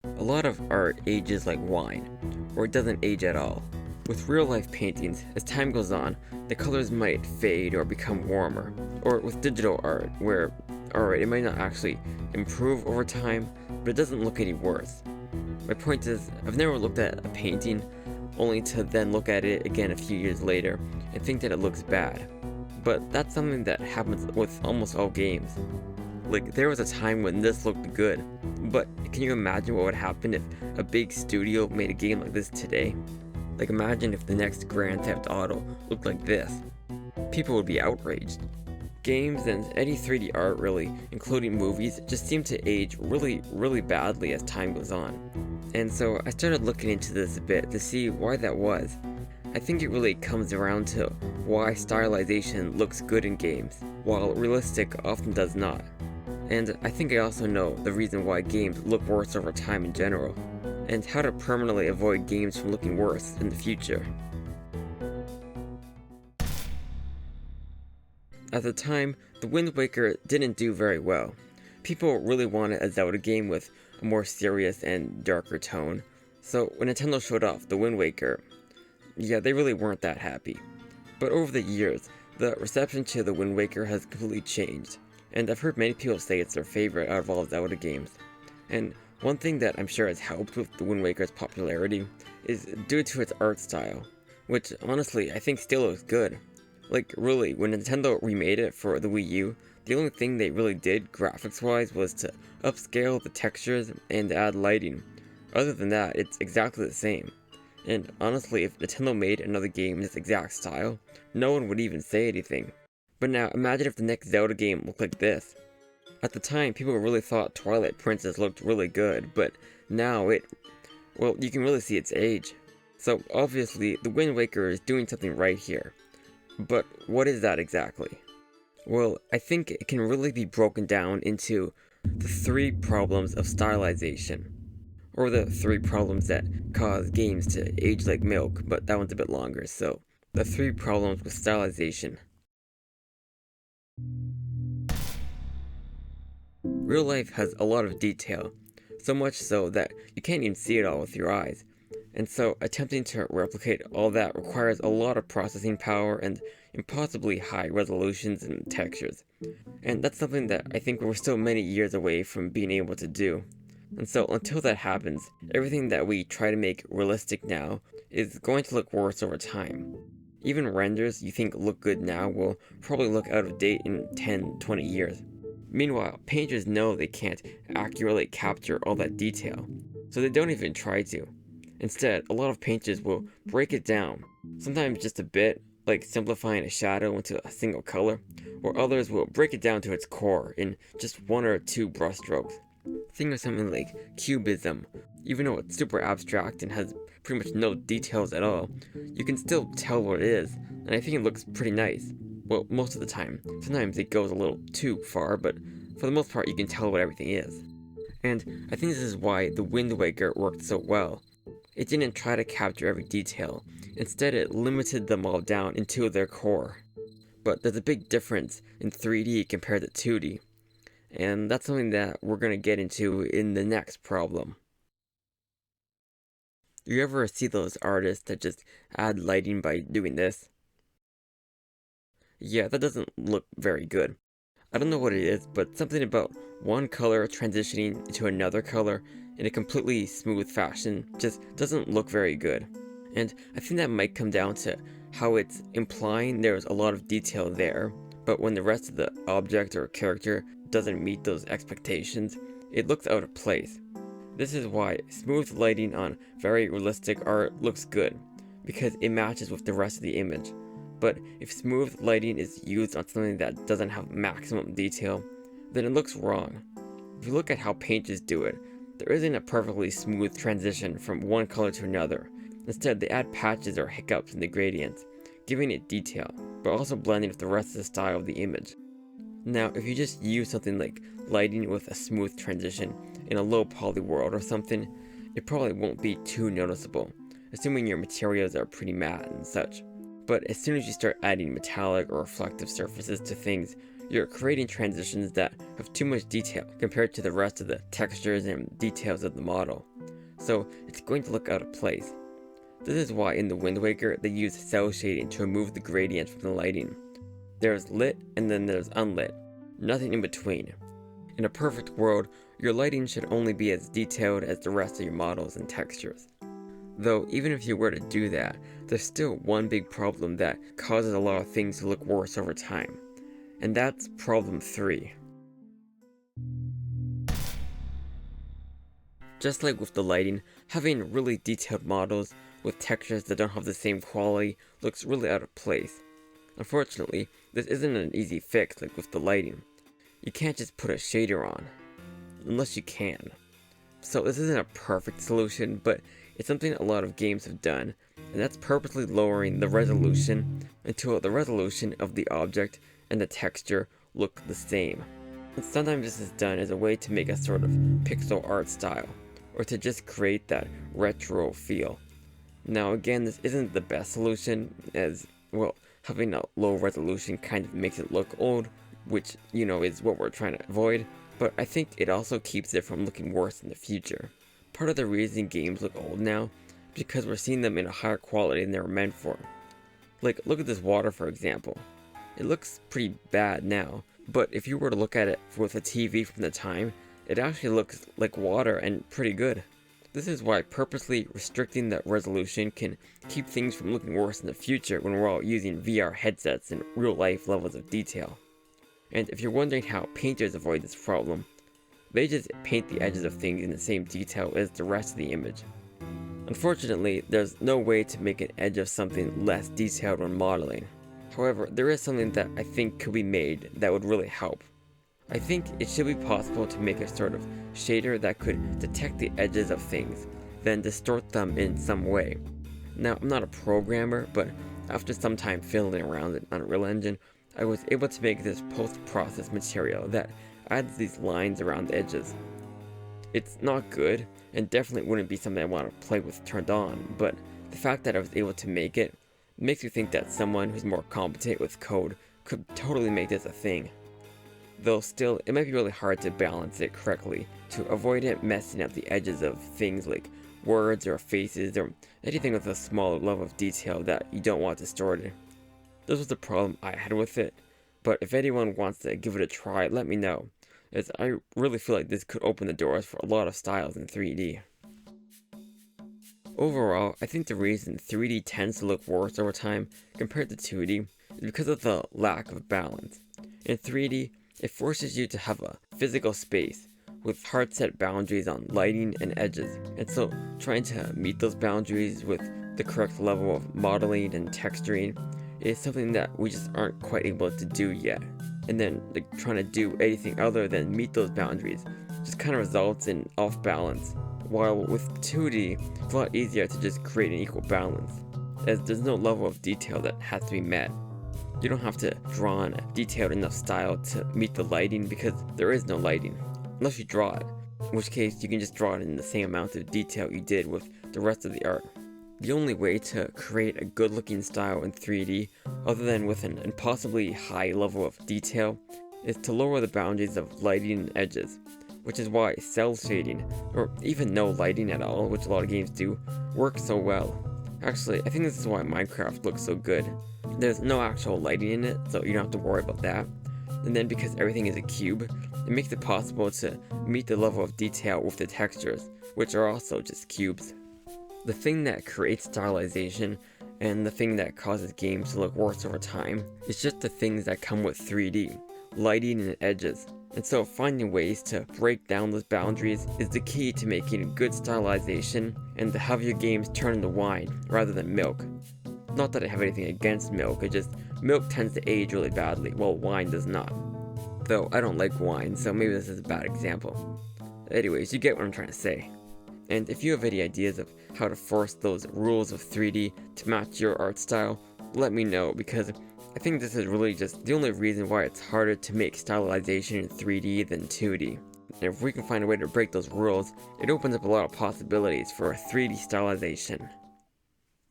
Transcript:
A lot of art ages like wine, or it doesn't age at all. With real-life paintings, as time goes on, the colors might fade or become warmer. Or with digital art, where, alright, it might not actually improve over time, but it doesn't look any worse. My point is, I've never looked at a painting only to then look at it again a few years later and think that it looks bad. But that's something that happens with almost all games. Like, there was a time when this looked good, but can you imagine what would happen if a big studio made a game like this today? Like, imagine if the next Grand Theft Auto looked like this. People would be outraged. Games and any 3D art really, including movies, just seem to age really badly as time goes on. And so I started looking into this a bit to see why that was. I think it really comes around to why stylization looks good in games, while realistic often does not. And I think I also know the reason why games look worse over time in general, and how to permanently avoid games from looking worse in the future. At the time, The Wind Waker didn't do very well. People really wanted a Zelda game with a more serious and darker tone, so when Nintendo showed off The Wind Waker, yeah, they really weren't that happy. But over the years, the reception to The Wind Waker has completely changed, and I've heard many people say it's their favorite out of all Zelda games. And one thing that I'm sure has helped with The Wind Waker's popularity is due to its art style, which honestly I think still looks good. Like, really, when Nintendo remade it for the Wii U, the only thing they really did graphics-wise was to upscale the textures and add lighting. Other than that, it's exactly the same. And honestly, if Nintendo made another game in this exact style, no one would even say anything. But now, imagine if the next Zelda game looked like this. At the time, people really thought Twilight Princess looked really good, but now well, you can really see its age. So obviously, The Wind Waker is doing something right here. But what is that exactly? Well, I think it can really be broken down into the 3 problems of stylization. Or the 3 problems that cause games to age like milk, but that one's a bit longer, so the 3 problems with stylization. Real life has a lot of detail, so much so that you can't even see it all with your eyes. And so attempting to replicate all that requires a lot of processing power and impossibly high resolutions and textures. And that's something that I think we're still many years away from being able to do. And so until that happens, everything that we try to make realistic now is going to look worse over time. Even renders you think look good now will probably look out of date in 10-20 years. Meanwhile, painters know they can't accurately capture all that detail, so they don't even try to. Instead, a lot of painters will break it down, sometimes just a bit, like simplifying a shadow into a single color, or others will break it down to its core in just 1 or 2 brushstrokes. Think of something like cubism. Even though it's super abstract and has pretty much no details at all, you can still tell what it is, and I think it looks pretty nice. Well, most of the time. Sometimes it goes a little too far, but for the most part you can tell what everything is. And I think this is why The Wind Waker worked so well. It didn't try to capture every detail, instead it limited them all down into their core. But there's a big difference in 3D compared to 2D, and that's something that we're going to get into in the next problem. You ever see those artists that just add lighting by doing this? Yeah, that doesn't look very good. I don't know what it is, but something about one color transitioning into another color in a completely smooth fashion just doesn't look very good. And I think that might come down to how it's implying there's a lot of detail there, but when the rest of the object or character doesn't meet those expectations, it looks out of place. This is why smooth lighting on very realistic art looks good, because it matches with the rest of the image. But if smooth lighting is used on something that doesn't have maximum detail, then it looks wrong. If you look at how painters do it, there isn't a perfectly smooth transition from one color to another. Instead, they add patches or hiccups in the gradients, giving it detail, but also blending with the rest of the style of the image. Now, if you just use something like lighting with a smooth transition in a low poly world or something, it probably won't be too noticeable, assuming your materials are pretty matte and such. But as soon as you start adding metallic or reflective surfaces to things, you're creating transitions that have too much detail compared to the rest of the textures and details of the model. So it's going to look out of place. This is why in the Wind Waker they use cell shading to remove the gradient from the lighting. There's lit and then there's unlit, nothing in between. In a perfect world, your lighting should only be as detailed as the rest of your models and textures. Though even if you were to do that, there's still one big problem that causes a lot of things to look worse over time. And that's problem 3. Just like with the lighting, having really detailed models with textures that don't have the same quality looks really out of place. Unfortunately, this isn't an easy fix like with the lighting. You can't just put a shader on, unless you can. So this isn't a perfect solution, but it's something a lot of games have done, and that's purposely lowering the resolution until the resolution of the object and the texture look the same. And sometimes this is done as a way to make a sort of pixel art style, or to just create that retro feel. Now again, this isn't the best solution, as, well, having a low resolution kind of makes it look old, which, is what we're trying to avoid, but I think it also keeps it from looking worse in the future. Part of the reason games look old now is because we're seeing them in a higher quality than they were meant for. Like, look at this water for example. It looks pretty bad now, but if you were to look at it with a TV from the time, it actually looks like water and pretty good. This is why purposely restricting the resolution can keep things from looking worse in the future when we're all using VR headsets and real-life levels of detail. And if you're wondering how painters avoid this problem, they just paint the edges of things in the same detail as the rest of the image. Unfortunately, there's no way to make an edge of something less detailed when modeling. However, there is something that I think could be made that would really help. I think it should be possible to make a sort of shader that could detect the edges of things, then distort them in some way. Now, I'm not a programmer, but after some time fiddling around in Unreal Engine, I was able to make this post-process material that adds these lines around the edges. It's not good, and definitely wouldn't be something I want to play with turned on, but the fact that I was able to make it makes me think that someone who's more competent with code could totally make this a thing. Though still, it might be really hard to balance it correctly to avoid it messing up the edges of things like words or faces or anything with a small level of detail that you don't want distorted. This was the problem I had with it, but if anyone wants to give it a try, let me know, as I really feel like this could open the doors for a lot of styles in 3D. Overall, I think the reason 3D tends to look worse over time compared to 2D is because of the lack of balance. In 3D, it forces you to have a physical space with hard set boundaries on lighting and edges, and so trying to meet those boundaries with the correct level of modeling and texturing is something that we just aren't quite able to do yet. And then trying to do anything other than meet those boundaries just kind of results in off balance. While with 2D, it's a lot easier to just create an equal balance, as there's no level of detail that has to be met. You don't have to draw in a detailed enough style to meet the lighting because there is no lighting, unless you draw it, in which case you can just draw it in the same amount of detail you did with the rest of the art. The only way to create a good looking style in 3D, other than with an impossibly high level of detail, is to lower the boundaries of lighting and edges, which is why cell shading, or even no lighting at all, which a lot of games do, works so well. Actually, I think this is why Minecraft looks so good. There's no actual lighting in it, so you don't have to worry about that. And then because everything is a cube, it makes it possible to meet the level of detail with the textures, which are also just cubes. The thing that creates stylization, and the thing that causes games to look worse over time, is just the things that come with 3D, lighting and edges. And so finding ways to break down those boundaries is the key to making good stylization and to have your games turn into wine rather than milk. Not that I have anything against milk, it just milk tends to age really badly, while wine does not. Though I don't like wine, so maybe this is a bad example. Anyways, you get what I'm trying to say. And if you have any ideas of how to force those rules of 3D to match your art style, let me know, because I think this is really just the only reason why it's harder to make stylization in 3D than 2D. And if we can find a way to break those rules, it opens up a lot of possibilities for 3D stylization.